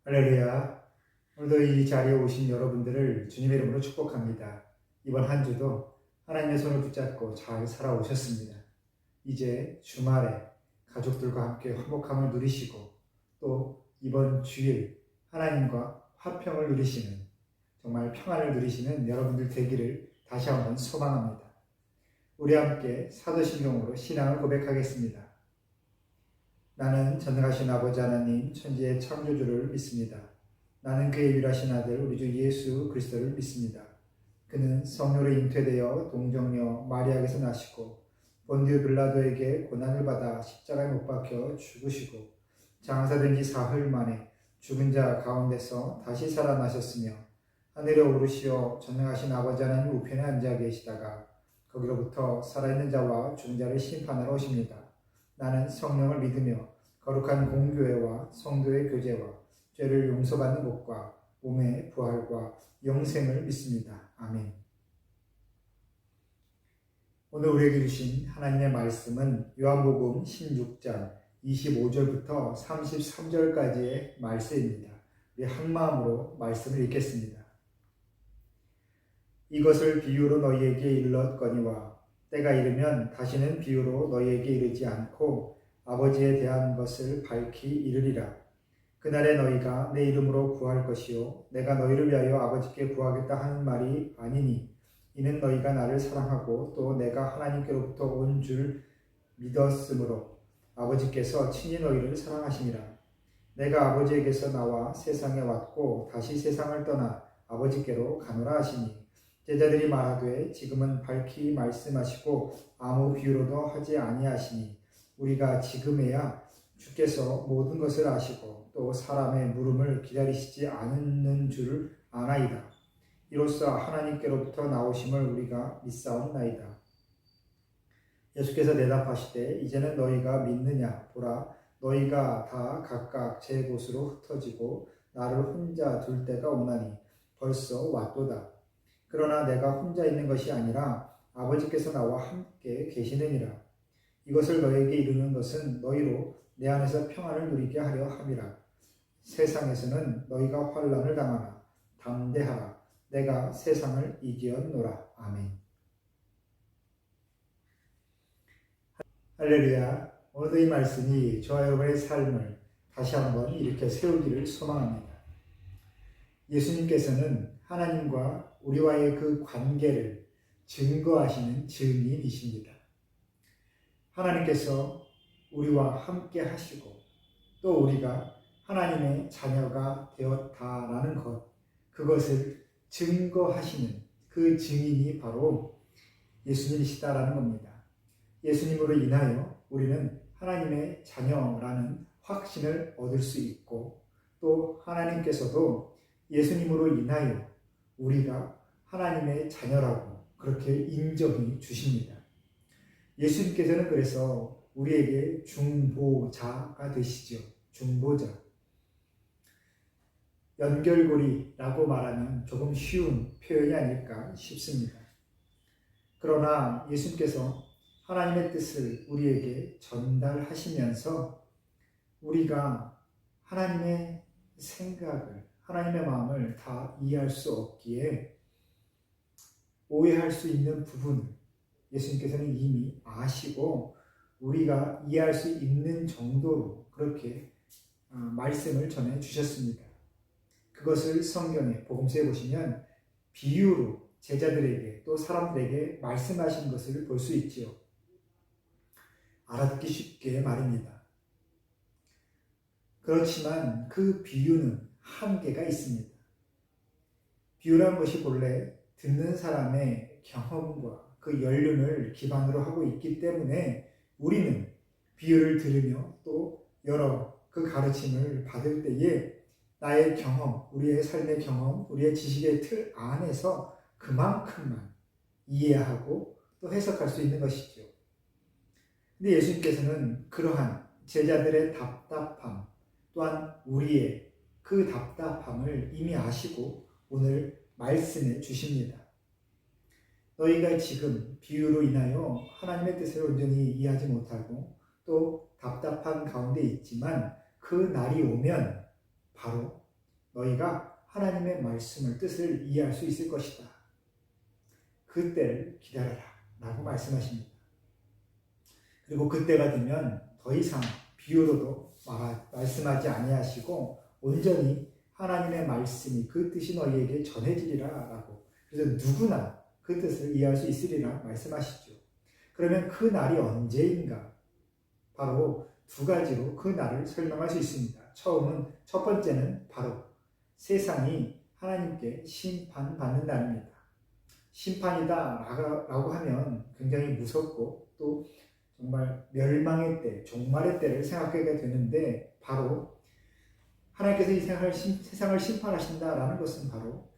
할렐루야. 오늘도 이 자리에 오신 여러분들을 주님의 이름으로 축복합니다. 이번 한 주도 하나님의 손을 붙잡고 잘 살아오셨습니다. 이제 주말에 가족들과 함께 화목함을 누리시고 또 이번 주일 하나님과 화평을 누리시는, 정말 평안을 누리시는 여러분들 되기를 다시 한번 소망합니다. 우리 함께 사도신경으로 신앙을 고백하겠습니다. 나는 전능하신 아버지 하나님 천지의 창조주를 믿습니다. 나는 그의 유일하신 아들 우리 주 예수 그리스도를 믿습니다. 그는 성령으로 잉태되어 동정녀 마리아에게서 나시고 본디오 빌라도에게 고난을 받아 십자가에 못 박혀 죽으시고 장사된 지 사흘 만에 죽은 자 가운데서 다시 살아나셨으며 하늘에 오르시어 전능하신 아버지 하나님 우편에 앉아 계시다가 거기로부터 살아있는 자와 죽은 자를 심판하러 오십니다. 나는 성령을 믿으며 거룩한 공교회와 성도의 교제와 죄를 용서받는 것과 몸의 부활과 영생을 믿습니다. 아멘. 오늘 우리에게 주신 하나님의 말씀은 요한복음 16장 25절부터 33절까지의 말씀입니다. 우리 한마음으로 말씀을 읽겠습니다. 이것을 비유로 너희에게 일렀거니와 때가 이르면 다시는 비유로 너희에게 이르지 않고 아버지에 대한 것을 밝히 이르리라. 그날에 너희가 내 이름으로 구할 것이요 내가 너희를 위하여 아버지께 구하겠다 하는 말이 아니니 이는 너희가 나를 사랑하고 또 내가 하나님께로부터 온 줄 믿었으므로 아버지께서 친히 너희를 사랑하시니라. 내가 아버지에게서 나와 세상에 왔고 다시 세상을 떠나 아버지께로 가노라 하시니 제자들이 말하되 지금은 밝히 말씀하시고 아무 비유로도 하지 아니하시니 우리가 지금에야 주께서 모든 것을 아시고 또 사람의 물음을 기다리시지 않는 줄을 아나이다. 이로써 하나님께로부터 나오심을 우리가 믿사옵나이다. 예수께서 대답하시되 이제는 너희가 믿느냐? 보라, 너희가 다 각각 제 곳으로 흩어지고 나를 혼자 둘 때가 오나니 벌써 왔도다. 그러나 내가 혼자 있는 것이 아니라 아버지께서 나와 함께 계시느니라. 이것을 너희에게 이루는 것은 너희로 내 안에서 평안을 누리게 하려 함이라. 세상에서는 너희가 환난을 당하나 담대하라. 내가 세상을 이기었노라. 아멘. 할렐루야. 오늘도 이 말씀이 저와 여러분의 삶을 다시 한번 이렇게 세우기를 소망합니다. 예수님께서는 하나님과 우리와의 그 관계를 증거하시는 증인이십니다. 하나님께서 우리와 함께 하시고 또 우리가 하나님의 자녀가 되었다라는 것, 그것을 증거하시는 그 증인이 바로 예수님이시다라는 겁니다. 예수님으로 인하여 우리는 하나님의 자녀라는 확신을 얻을 수 있고 또 하나님께서도 예수님으로 인하여 우리가 하나님의 자녀라고 그렇게 인정해 주십니다. 예수님께서는 그래서 우리에게 중보자가 되시죠. 중보자. 연결고리라고 말하면 조금 쉬운 표현이 아닐까 싶습니다. 그러나 예수님께서 하나님의 뜻을 우리에게 전달하시면서 우리가 하나님의 생각을, 하나님의 마음을 다 이해할 수 없기에 오해할 수 있는 부분을 예수님께서는 이미 아시고 우리가 이해할 수 있는 정도로 그렇게 말씀을 전해 주셨습니다. 그것을 성경의 복음서에 보시면 비유로 제자들에게 또 사람들에게 말씀하신 것을 볼 수 있지요. 알아듣기 쉽게 말입니다. 그렇지만 그 비유는 한계가 있습니다. 비유란 것이 본래 듣는 사람의 경험과 그 연륜을 기반으로 하고 있기 때문에 우리는 비유를 들으며 또 여러 그 가르침을 받을 때에 나의 경험, 우리의 삶의 경험, 우리의 지식의 틀 안에서 그만큼만 이해하고 또 해석할 수 있는 것이죠. 근데 예수님께서는 그러한 제자들의 답답함 또한 우리의 그 답답함을 이미 아시고 오늘 말씀해 주십니다. 너희가 지금 비유로 인하여 하나님의 뜻을 온전히 이해하지 못하고 또 답답한 가운데 있지만 그 날이 오면 바로 너희가 하나님의 말씀을 뜻을 이해할 수 있을 것이다. 그때를 기다려라 라고 말씀하십니다. 그리고 그때가 되면 더 이상 비유로도 말씀하지 아니하시고 온전히 하나님의 말씀이 그 뜻이 너희에게 전해지리라 라고, 그래서 누구나 그 뜻을 이해할 수 있으리라 말씀하시죠. 그러면 그 날이 언제인가? 바로 두 가지로 그 날을 설명할 수 있습니다. 첫 번째는 바로 세상이 하나님께 심판받는 날입니다. 심판이다 라고 하면 굉장히 무섭고 또 정말 멸망의 때, 종말의 때를 생각하게 되는데, 바로 하나님께서 이 세상을 심판하신다라는 것은 바로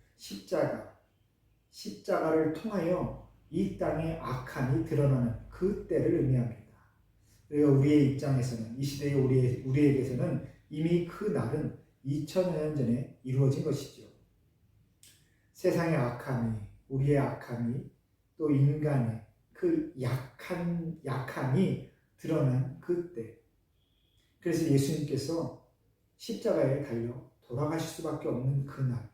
십자가를 통하여 이 땅의 악함이 드러나는 그 때를 의미합니다. 그리고 우리의 입장에서는, 이 시대의 우리에게서는 이미 그 날은 2000년 전에 이루어진 것이죠. 세상의 악함이, 우리의 악함이, 또 인간의 그 약함이 드러난 그때. 그래서 예수님께서 십자가에 달려 돌아가실 수밖에 없는 그날.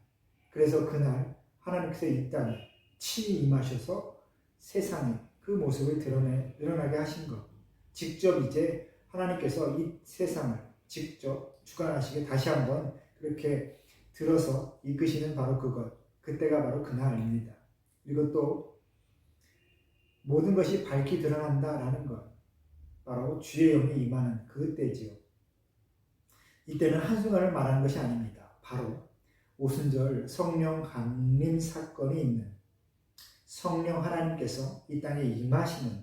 그래서 그날 하나님께서 이 땅에 친히 임하셔서 세상에 그 모습을 드러나게 하신 것. 직접 이제 하나님께서 이 세상을 직접 주관하시게 다시 한번 그렇게 들어서 이끄시는 바로 그것. 그때가 바로 그날입니다. 그리고 또 모든 것이 밝히 드러난다라는 것, 바로 주의 영이 임하는 그때지요. 이때는 한순간을 말하는 것이 아닙니다. 바로 오순절 성령 강림 사건이 있는, 성령 하나님께서 이 땅에 임하시는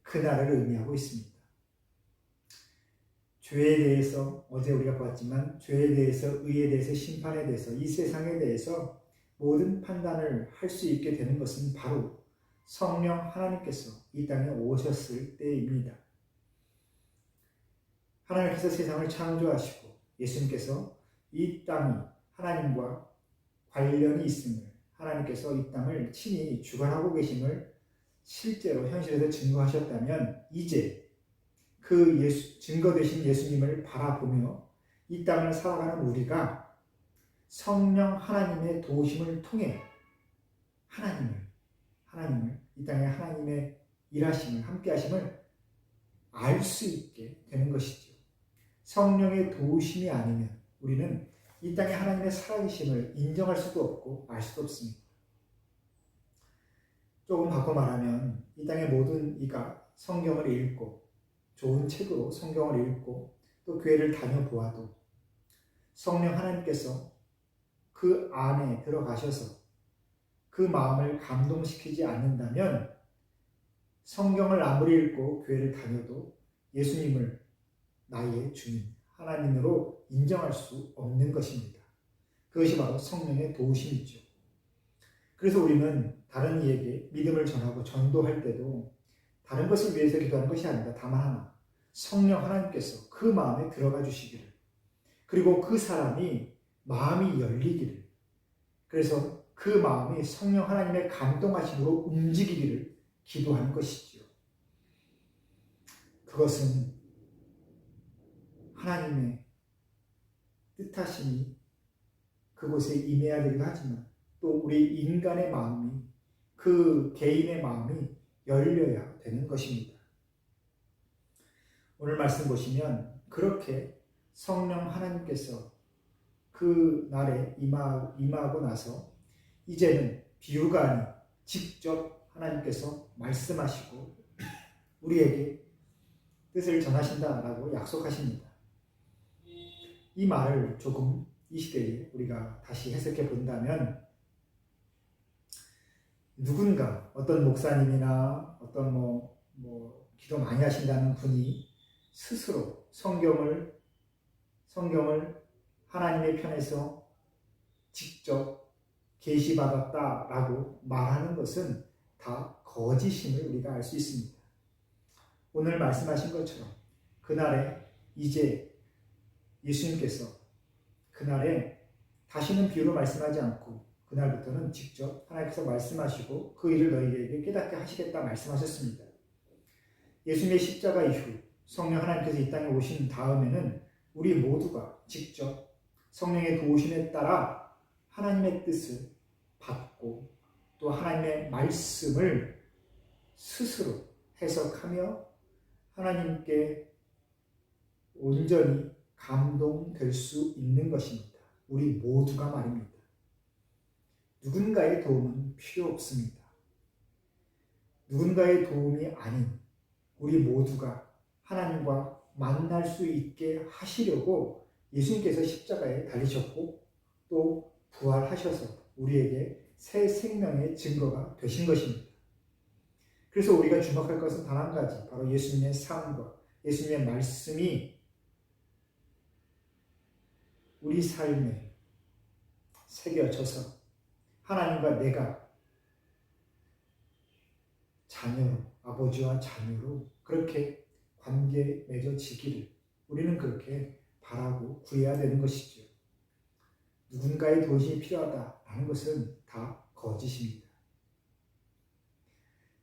그날을 의미하고 있습니다. 죄에 대해서 어제 우리가 보았지만, 죄에 대해서, 의에 대해서, 심판에 대해서, 이 세상에 대해서 모든 판단을 할 수 있게 되는 것은 바로 성령 하나님께서 이 땅에 오셨을 때입니다. 하나님께서 세상을 창조하시고 예수님께서 이 땅이 하나님과 관련이 있음을, 하나님께서 이 땅을 친히 주관하고 계심을 실제로 현실에서 증거하셨다면, 이제 그 증거 되신 예수님을 바라보며 이 땅을 살아가는 우리가 성령 하나님의 도우심을 통해 하나님을 이 땅에 하나님의 일하심을, 함께 하심을 알 수 있게 되는 것이죠. 성령의 도우심이 아니면 우리는 이 땅에 하나님의 살아계심을 인정할 수도 없고 알 수도 없습니다. 조금 바꿔 말하면, 이 땅의 모든 이가 성경을 읽고 좋은 책으로 성경을 읽고 또 교회를 다녀보아도 성령 하나님께서 그 안에 들어가셔서 그 마음을 감동시키지 않는다면 성경을 아무리 읽고 교회를 다녀도 예수님을 나의 주님, 하나님으로 인정할 수 없는 것입니다. 그것이 바로 성령의 도우심이죠. 그래서 우리는 다른 이에게 믿음을 전하고 전도할 때도 다른 것을 위해서 기도하는 것이 아니다. 다만 하나, 성령 하나님께서 그 마음에 들어가 주시기를, 그리고 그 사람이 마음이 열리기를, 그래서 그 마음이 성령 하나님의 감동하심으로 움직이기를 기도하는 것이지요. 그것은 하나님의 뜻하심이 그곳에 임해야 되기도 하지만, 또 우리 인간의 마음이, 그 개인의 마음이 열려야 되는 것입니다. 오늘 말씀 보시면 그렇게 성령 하나님께서 그 날에 임하고 나서 이제는 비유가 아닌 직접 하나님께서 말씀하시고 우리에게 뜻을 전하신다라고 약속하십니다. 이 말을 조금 이 시대에 우리가 다시 해석해 본다면, 누군가 어떤 목사님이나 어떤 기도 많이 하신다는 분이 스스로 성경을 하나님의 편에서 직접 계시받았다라고 말하는 것은 다 거짓임을 우리가 알 수 있습니다. 오늘 말씀하신 것처럼 그날에 이제 예수님께서 그날에 다시는 비유로 말씀하지 않고 그날부터는 직접 하나님께서 말씀하시고 그 일을 너희에게 깨닫게 하시겠다 말씀하셨습니다. 예수님의 십자가 이후 성령 하나님께서 이 땅에 오신 다음에는 우리 모두가 직접 성령의 도우심에 따라 하나님의 뜻을 받고 또 하나님의 말씀을 스스로 해석하며 하나님께 온전히 감동될 수 있는 것입니다. 우리 모두가 말입니다. 누군가의 도움은 필요 없습니다. 누군가의 도움이 아닌 우리 모두가 하나님과 만날 수 있게 하시려고 예수님께서 십자가에 달리셨고 또 부활하셔서 우리에게 새 생명의 증거가 되신 것입니다. 그래서 우리가 주목할 것은 단 한 가지, 바로 예수님의 삶과 예수님의 말씀이 우리 삶에 새겨져서 하나님과 내가 자녀로, 아버지와 자녀로 그렇게 관계 맺어지기를 우리는 그렇게 바라고 구해야 되는 것이죠. 누군가의 도움이 필요하다라는 것은 다 거짓입니다.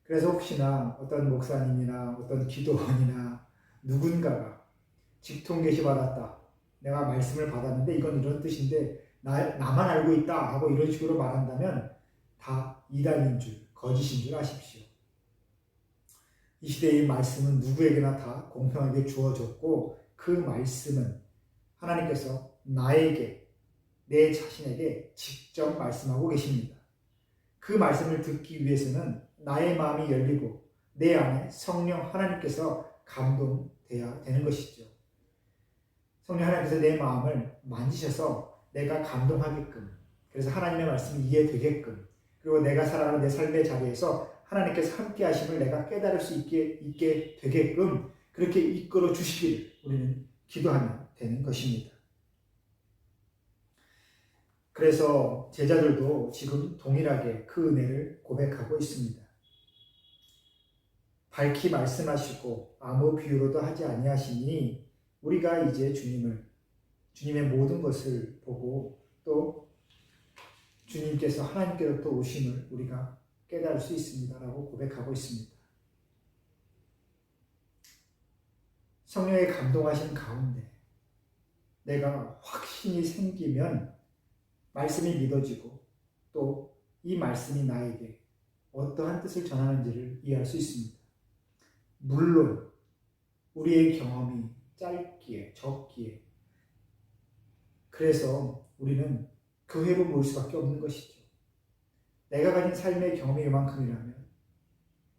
그래서 혹시나 어떤 목사님이나 어떤 기도원이나 누군가가 직통 계시 받았다, 내가 말씀을 받았는데 이건 이런 뜻인데 나만 알고 있다 하고 이런 식으로 말한다면 다 이단인 줄, 거짓인 줄 아십시오. 이 시대의 말씀은 누구에게나 다 공평하게 주어졌고 그 말씀은 하나님께서 나에게, 내 자신에게 직접 말씀하고 계십니다. 그 말씀을 듣기 위해서는 나의 마음이 열리고 내 안에 성령 하나님께서 감동돼야 되는 것이죠. 성령 하나님께서 내 마음을 만지셔서 내가 감동하게끔, 그래서 하나님의 말씀이 이해되게끔, 그리고 내가 살아가는 내 삶의 자리에서 하나님께서 함께 하심을 내가 깨달을 수 있게 되게끔 그렇게 이끌어 주시기를 우리는 기도하면 되는 것입니다. 그래서 제자들도 지금 동일하게 그 은혜를 고백하고 있습니다. 밝히 말씀하시고 아무 비유로도 하지 아니하시니 우리가 이제 주님의 모든 것을 보고 또 주님께서 하나님께로부터 오심을 우리가 깨달을 수 있습니다라고 고백하고 있습니다. 성령의 감동하신 가운데 내가 확신이 생기면 말씀이 믿어지고 또 이 말씀이 나에게 어떠한 뜻을 전하는지를 이해할 수 있습니다. 물론 우리의 경험이 짧기에 적기에 그래서 우리는 교회로 모일 수밖에 없는 것이죠. 내가 가진 삶의 경험이 이만큼이라면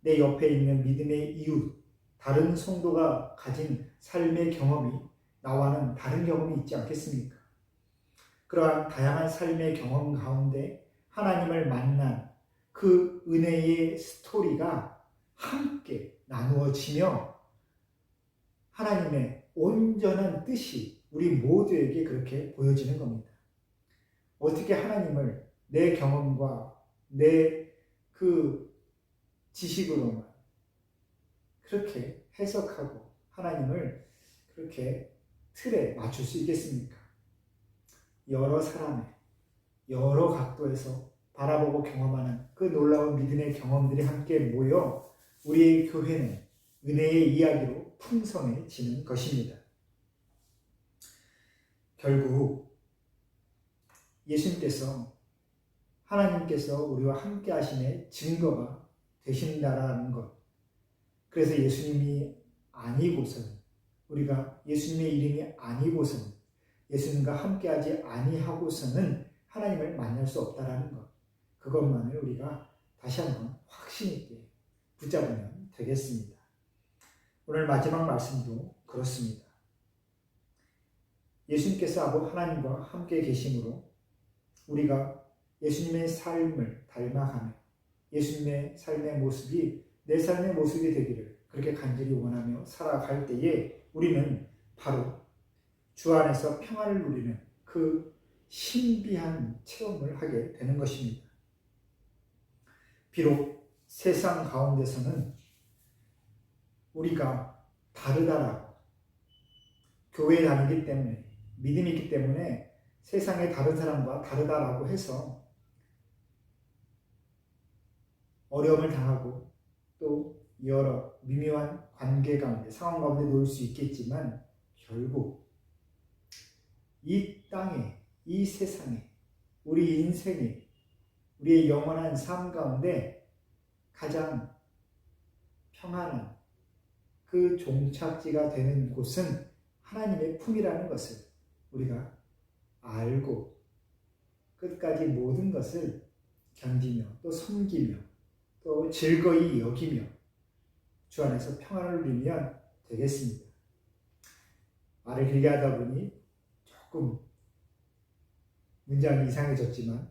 내 옆에 있는 믿음의 이웃, 다른 성도가 가진 삶의 경험이 나와는 다른 경험이 있지 않겠습니까? 그러한 다양한 삶의 경험 가운데 하나님을 만난 그 은혜의 스토리가 함께 나누어지며 하나님의 온전한 뜻이 우리 모두에게 그렇게 보여지는 겁니다. 어떻게 하나님을 내 경험과 내 그 지식으로만 그렇게 해석하고 하나님을 그렇게 틀에 맞출 수 있겠습니까? 여러 사람의 여러 각도에서 바라보고 경험하는 그 놀라운 믿음의 경험들이 함께 모여 우리의 교회는 은혜의 이야기로 풍성해지는 것입니다. 결국 예수님께서 하나님께서 우리와 함께 하심의 증거가 되신다라는 것. 그래서 예수님이 아니고서는 우리가 예수님의 이름이 아니고서는 예수님과 함께하지 아니하고서는 하나님을 만날 수 없다라는 것. 그것만을 우리가 다시 한번 확신 있게 붙잡으면 되겠습니다. 오늘 마지막 말씀도 그렇습니다. 예수님께서 하나님과 함께 계심으로 우리가 예수님의 삶을 닮아가며 예수님의 삶의 모습이 내 삶의 모습이 되기를 그렇게 간절히 원하며 살아갈 때에 우리는 바로 주 안에서 평안을 누리는 그 신비한 체험을 하게 되는 것입니다. 비록 세상 가운데서는 우리가 다르다라고 교회에 다니기 때문에 믿음이 있기 때문에 세상의 다른 사람과 다르다라고 해서 어려움을 당하고 또 여러 미묘한 관계 가운데 상황 가운데 놓일 수 있겠지만 결국 이 땅에 이 세상에, 우리 인생에, 우리의 영원한 삶 가운데 가장 평안한 그 종착지가 되는 곳은 하나님의 품이라는 것을 우리가 알고 끝까지 모든 것을 견디며 또 섬기며 또 즐거이 여기며 주 안에서 평안을 누리면 되겠습니다. 말을 길게 하다 보니 조금 문장이 이상해졌지만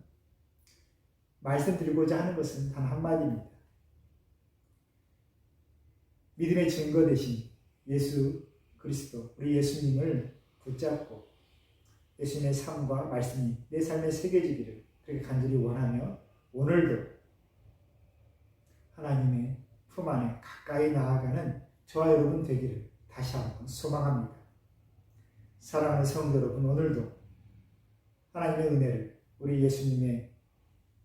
말씀드리고자 하는 것은 단 한마디입니다. 믿음의 증거 되신 예수 그리스도, 우리 예수님을 붙잡고 예수님의 삶과 말씀이 내 삶에 새겨지기를 그렇게 간절히 원하며 오늘도 하나님의 품 안에 가까이 나아가는 저와 여러분 되기를 다시 한번 소망합니다. 사랑하는 성도 여러분, 오늘도 하나님의 은혜를, 우리 예수님의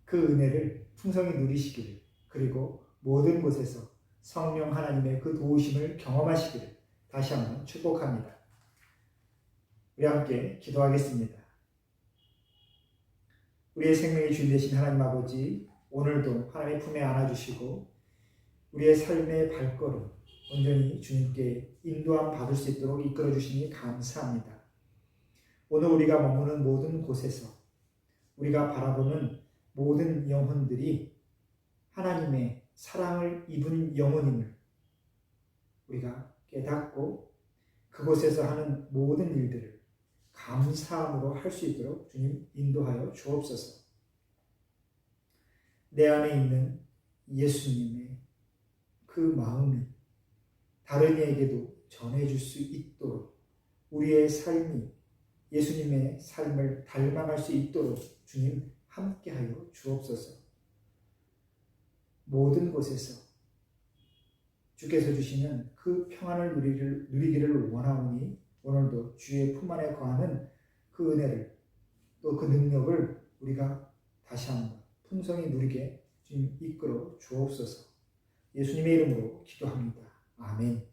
그 은혜를 풍성히 누리시기를, 그리고 모든 곳에서 성령 하나님의 그 도우심을 경험하시기를 다시 한번 축복합니다. 우리 함께 기도하겠습니다. 우리의 생명의 주인 되신 하나님 아버지, 오늘도 하나님의 품에 안아주시고 우리의 삶의 발걸음 온전히 주님께 인도함 받을 수 있도록 이끌어 주시니 감사합니다. 오늘 우리가 머무는 모든 곳에서 우리가 바라보는 모든 영혼들이 하나님의 사랑을 입은 영혼임을 우리가 깨닫고 그곳에서 하는 모든 일들을 감사함으로 할 수 있도록 주님 인도하여 주옵소서. 내 안에 있는 예수님의 그 마음이 다른 이에게도 전해줄 수 있도록 우리의 삶이 예수님의 삶을 닮아갈 수 있도록 주님 함께하여 주옵소서. 모든 곳에서 주께서 주시는 그 평안을 누리기를 원하오니 오늘도 주의 품 안에 거하는 그 은혜를 또 그 능력을 우리가 다시 한번 풍성히 누리게 주님 이끌어 주옵소서. 예수님의 이름으로 기도합니다. 아멘.